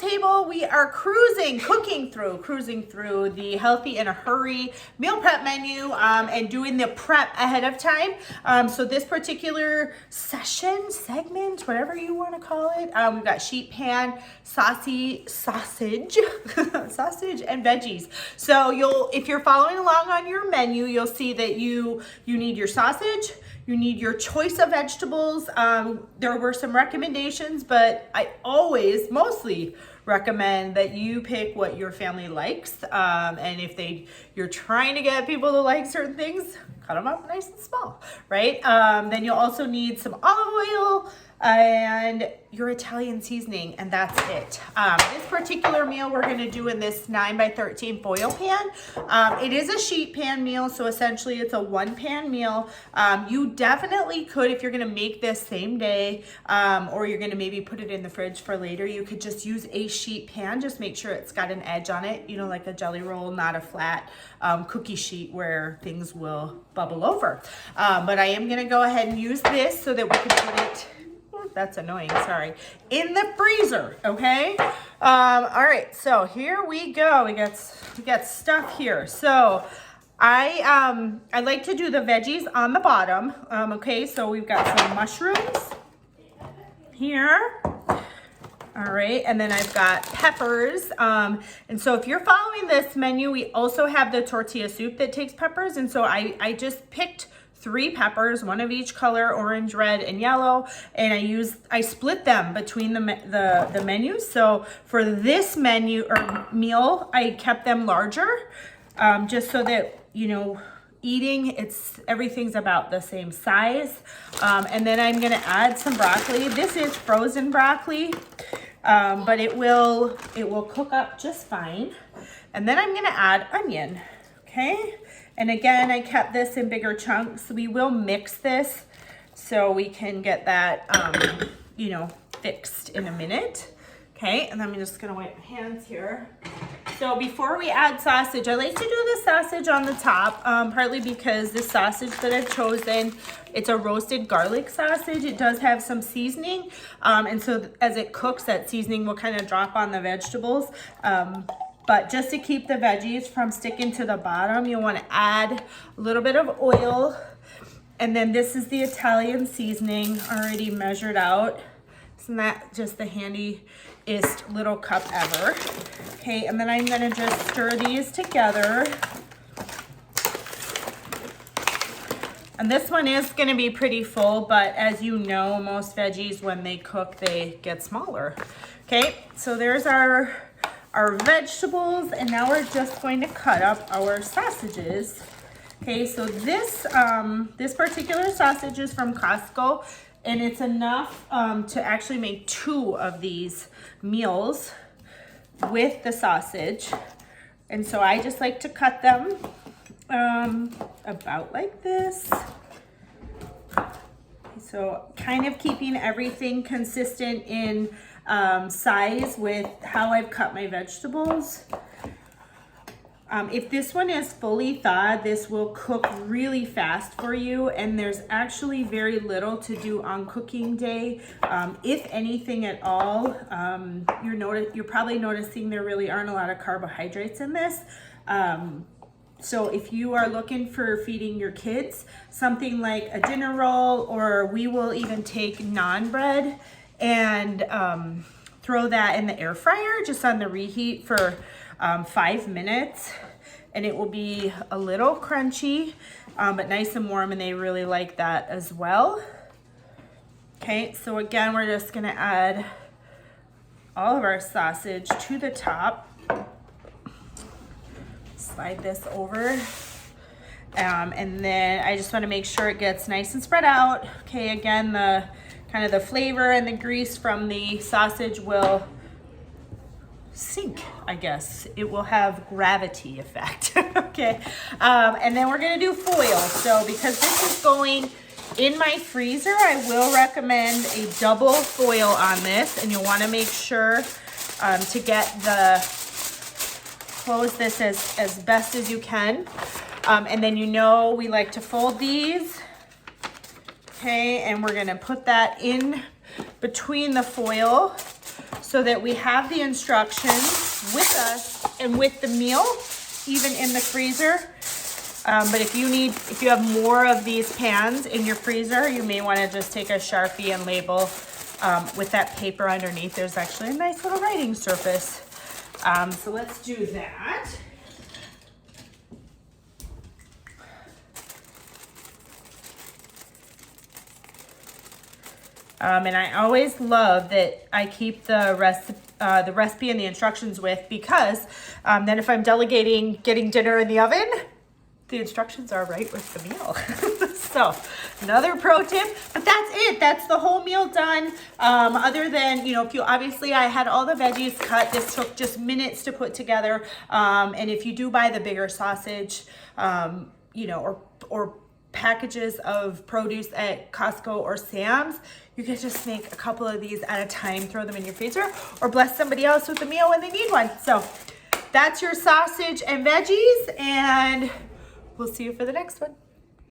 table, we are cruising through the healthy in a hurry meal prep menu and doing the prep ahead of time. So this particular segment, whatever you want to call it, we've got sheet pan, sausage, sausage and veggies. So if you're following along on your menu, you'll see that you need your sausage, you need your choice of vegetables. There were some recommendations, but I always mostly recommend that you pick what your family likes. And if you're trying to get people to like certain things, cut them up nice and small, right? Then you'll also need some olive oil and your Italian seasoning, and that's it. This particular meal we're gonna do in this 9x13 foil pan. It is a sheet pan meal, so essentially it's a one pan meal. You definitely could, if you're gonna make this same day, or you're gonna maybe put it in the fridge for later, you could just use a sheet pan. Just make sure it's got an edge on it, like a jelly roll, not a flat cookie sheet where things will bubble over. But I am gonna go ahead and use this so that we can put it, that's annoying, sorry, in the freezer, okay? All right, so here we go. We got stuff here. So I like to do the veggies on the bottom, okay? So we've got some mushrooms here. All right, and then I've got peppers. And so if you're following this menu, we also have the tortilla soup that takes peppers. And so I just picked 3 peppers, one of each color, orange, red, and yellow, and I split them between the menus. So for this menu or meal, I kept them larger, just so that eating, everything's about the same size. And then I'm gonna add some broccoli. This is frozen broccoli, but it will cook up just fine. And then I'm gonna add onion, okay? And again, I kept this in bigger chunks. We will mix this so we can get that, fixed in a minute. Okay, and then I'm just gonna wipe my hands here. So before we add sausage, I like to do the sausage on the top, partly because the sausage that I've chosen, it's a roasted garlic sausage. It does have some seasoning, and so as it cooks, that seasoning will kind of drop on the vegetables. But just to keep the veggies from sticking to the bottom, you want to add a little bit of oil. And then this is the Italian seasoning already measured out. Isn't that just the handiest little cup ever? Okay, and then I'm going to just stir these together. And this one is going to be pretty full, but as you know, most veggies, when they cook, they get smaller. Okay, so there's our vegetables, and now we're just going to cut up our sausages. Okay, so this particular sausage is from Costco, and it's enough to actually make 2 of these meals with the sausage. And so I just like to cut them about like this. So kind of keeping everything consistent in size with how I've cut my vegetables. If this one is fully thawed, this will cook really fast for you, and there's actually very little to do on cooking day, if anything at all. You're probably noticing there really aren't a lot of carbohydrates in this. So if you are looking for feeding your kids something like a dinner roll, or we will even take naan bread and throw that in the air fryer just on the reheat for 5 minutes, and it will be a little crunchy, but nice and warm, and they really like that as well. Okay, so again, we're just gonna add all of our sausage to the top. Slide this over. And then I just wanna make sure it gets nice and spread out. Okay, again, the kind of the flavor and the grease from the sausage will sink, I guess. It will have gravity effect. Okay, and then we're gonna do foil. So because this is going in my freezer, I will recommend a double foil on this, and you'll wanna make sure to close this as best as you can. And then we like to fold these. Okay, and we're gonna put that in between the foil so that we have the instructions with us and with the meal, even in the freezer. But if you have more of these pans in your freezer, you may want to just take a Sharpie and label with that paper underneath. There's actually a nice little writing surface. So let's do that. And I always love that I keep the recipe and the instructions with, because then if I'm delegating getting dinner in the oven, the instructions are right with the meal. So another pro tip, but that's it. That's the whole meal done. Other than, if you, obviously I had all the veggies cut. This took just minutes to put together. And if you do buy the bigger sausage, or packages of produce at Costco or Sam's, you can just make a couple of these at a time, throw them in your freezer, or bless somebody else with a meal when they need one. So that's your sausage and veggies, and we'll see you for the next one.